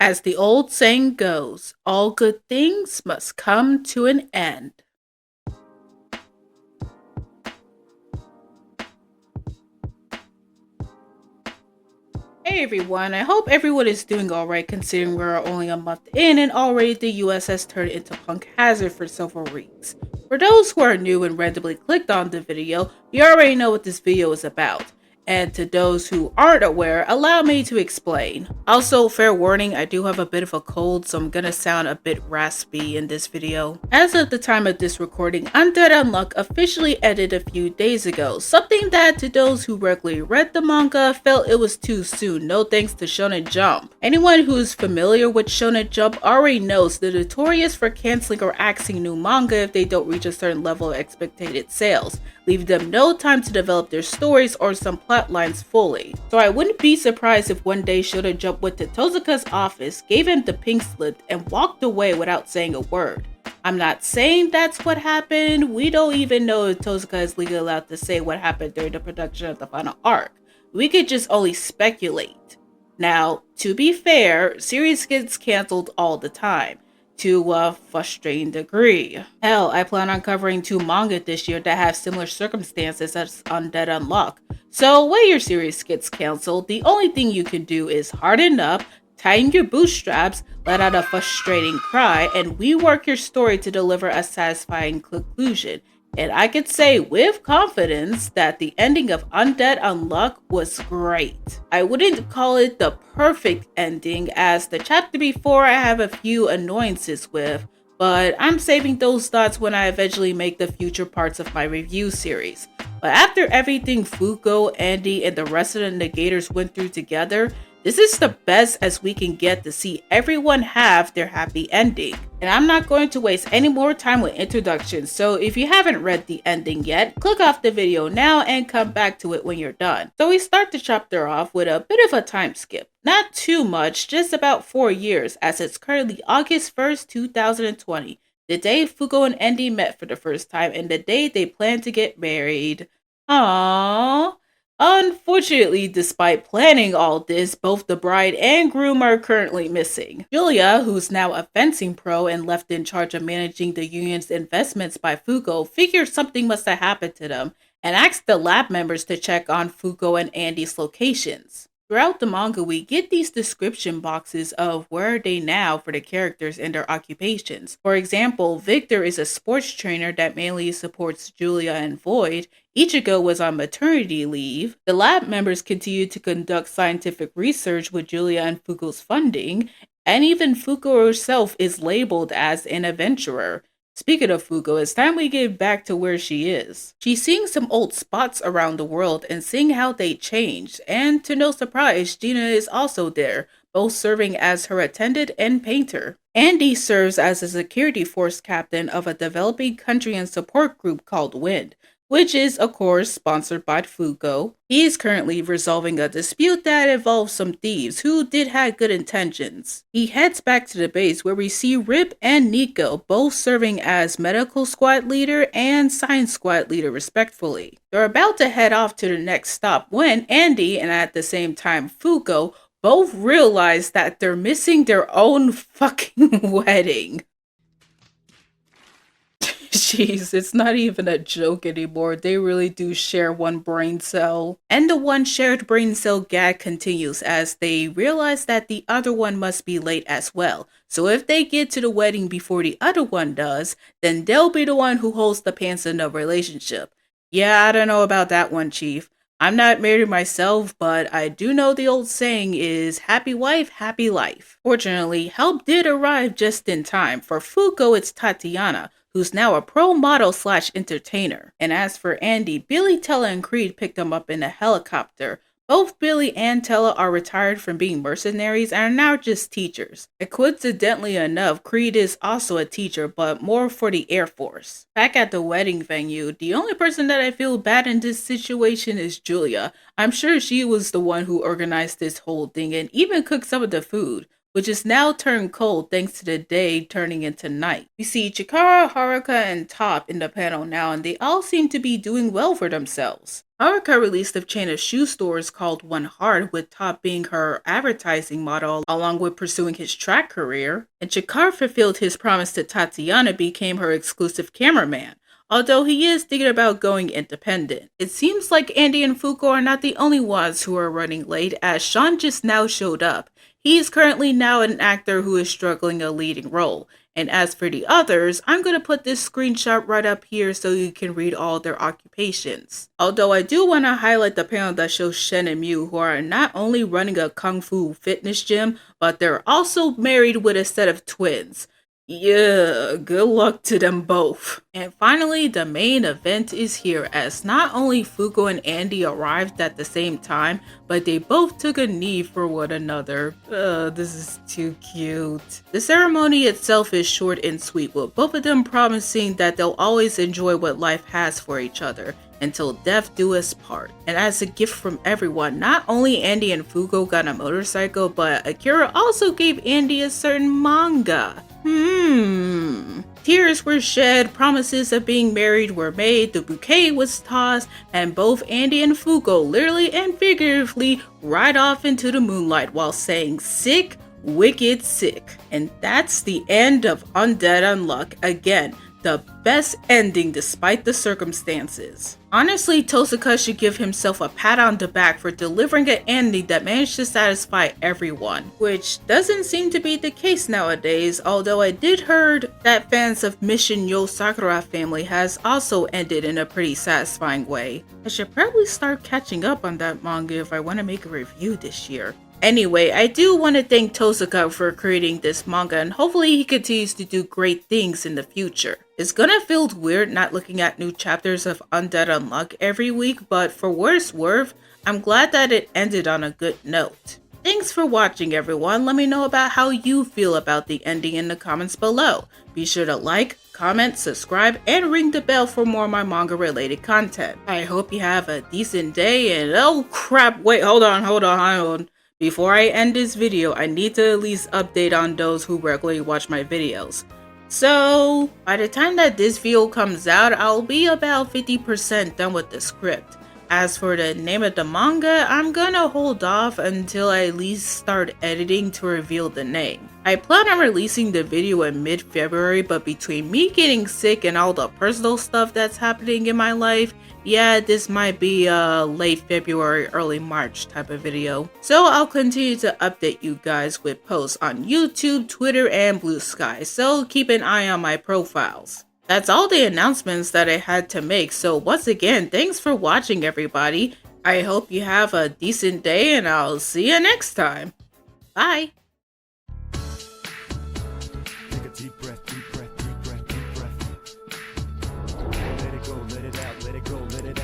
As the old saying goes, all good things must come to an end. Hey everyone, I hope everyone is doing alright considering we're only a month in and already the US has turned into punk hazard for several weeks. For those who are new and randomly clicked on the video, you already know what this video is about. And to those who aren't aware, allow me to explain. Also, fair warning, I do have a bit of a cold, so I'm gonna sound a bit raspy in this video. As of the time of this recording, Undead Unluck officially ended a few days ago, something that to those who regularly read the manga felt it was too soon, no thanks to Shonen Jump. Anyone who's familiar with Shonen Jump already knows they're notorious for canceling or axing new manga if they don't reach a certain level of expected sales, leaving them no time to develop their stories or some plot lines fully. So I wouldn't be surprised if one day Shonen Jump went to Tozuka's office, gave him the pink slip, and walked away without saying a word. I'm not saying that's what happened. We don't even know if Tozuka is legally allowed to say what happened during the production of the final arc. We could just only speculate. Now, to be fair, series gets cancelled all the time, to a frustrating degree. Hell, I plan on covering 2 manga this year that have similar circumstances as Undead Unluck. So when your series gets cancelled, the only thing you can do is harden up, tighten your bootstraps, let out a frustrating cry, and rework your story to deliver a satisfying conclusion. And I could say with confidence that the ending of Undead Unluck was great. I wouldn't call it the perfect ending, as the chapter before I have a few annoyances with, but I'm saving those thoughts when I eventually make the future parts of my review series. But after everything Fuko, Andy, and the rest of the Negators went through together, this is the best as we can get to see everyone have their happy ending. And I'm not going to waste any more time with introductions, so if you haven't read the ending yet, click off the video now and come back to it when you're done. So we start the chapter off with a bit of a time skip. Not too much, just about 4 years, as it's currently August 1st, 2020. The day Fuko and Andy met for the first time and the day they plan to get married. Aww. Unfortunately, despite planning all this, both the bride and groom are currently missing. Julia, who's now a fencing pro and left in charge of managing the union's investments by Fuko, figures something must have happened to them and asks the lab members to check on Fuko and Andy's locations. Throughout the manga, we get these description boxes of where are they now for the characters and their occupations. For example, Victor is a sports trainer that mainly supports Julia and Void. Ichigo was on maternity leave. The lab members continue to conduct scientific research with Julia and Fuko's funding, and even Fuko herself is labeled as an adventurer. Speaking of Fuko, it's time we get back to where she is. She's seeing some old spots around the world and seeing how they changed, and to no surprise, Gina is also there, both serving as her attendant and painter. Andy serves as a security force captain of a developing country and support group called Wind, which is, of course, sponsored by Fuko. He is currently resolving a dispute that involves some thieves who did have good intentions. He heads back to the base where we see Rip and Nico both serving as medical squad leader and science squad leader respectively. They're about to head off to the next stop when Andy and at the same time Fuko both realize that they're missing their own fucking wedding. Jeez, it's not even a joke anymore. They really do share one brain cell. And the one shared brain cell gag continues as they realize that the other one must be late as well. So if they get to the wedding before the other one does, then they'll be the one who holds the pants in the relationship. Yeah, I don't know about that one, Chief. I'm not married myself, but I do know the old saying is happy wife, happy life. Fortunately, help did arrive just in time. For Fuko, it's Tatiana, who's now a pro model / entertainer. And as for Andy, Billy, Tella, and Creed picked him up in a helicopter. Both Billy and Tella are retired from being mercenaries and are now just teachers. And coincidentally enough, Creed is also a teacher, but more for the Air Force. Back at the wedding venue, the only person that I feel bad in this situation is Julia. I'm sure she was the one who organized this whole thing and even cooked some of the food. which is now turned cold thanks to the day turning into night. We see Chikara, Haruka, and Top in the panel now, and they all seem to be doing well for themselves. Haruka released a chain of shoe stores called One Heart, with Top being her advertising model along with pursuing his track career, and Chikara fulfilled his promise to Tatiana, became her exclusive cameraman, although he is thinking about going independent. It seems like Andy and Fuko are not the only ones who are running late, as Sean just now showed up. He is currently now an actor who is struggling a leading role. And as for the others, I'm going to put this screenshot right up here so you can read all their occupations. Although I do want to highlight the panel that shows Shen and Mew, who are not only running a kung fu fitness gym, but they're also married with a set of twins. Yeah, good luck to them both. And finally, the main event is here, as not only Fuko and Andy arrived at the same time, but they both took a knee for one another. This is too cute. The ceremony itself is short and sweet, with both of them promising that they'll always enjoy what life has for each other until death do us part. And as a gift from everyone, not only Andy and Fuko got a motorcycle, but Akira also gave Andy a certain manga. Tears were shed, promises of being married were made, the bouquet was tossed, and both Andy and Fuko literally and figuratively ride off into the moonlight while saying sick, wicked sick. And that's the end of Undead Unluck. Again, the best ending despite the circumstances. Honestly, Tosaka should give himself a pat on the back for delivering an ending that managed to satisfy everyone, which doesn't seem to be the case nowadays, although I did heard that fans of Mission Yo Sakura family has also ended in a pretty satisfying way. I should probably start catching up on that manga if I want to make a review this year. Anyway, I do want to thank Tosaka for creating this manga, and hopefully he continues to do great things in the future. It's gonna feel weird not looking at new chapters of Undead Unluck every week, but for what it's worth, I'm glad that it ended on a good note. Thanks for watching, everyone. Let me know about how you feel about the ending in the comments below. Be sure to like, comment, subscribe, and ring the bell for more of my manga related content. I hope you have a decent day, and oh crap, wait, hold on. Before I end this video, I need to at least update on those who regularly watch my videos. So, by the time that this video comes out, I'll be about 50% done with the script. As for the name of the manga, I'm gonna hold off until I at least start editing to reveal the name. I plan on releasing the video in mid-February, but between me getting sick and all the personal stuff that's happening in my life, yeah, this might be a late February, early March type of video. So I'll continue to update you guys with posts on YouTube, Twitter, and BlueSky, so keep an eye on my profiles. That's all the announcements that I had to make, so once again, thanks for watching, everybody. I hope you have a decent day, and I'll see you next time. Bye! Take a deep breath, deep breath, deep breath, deep breath. Let it go, let it out, let it go, let it out.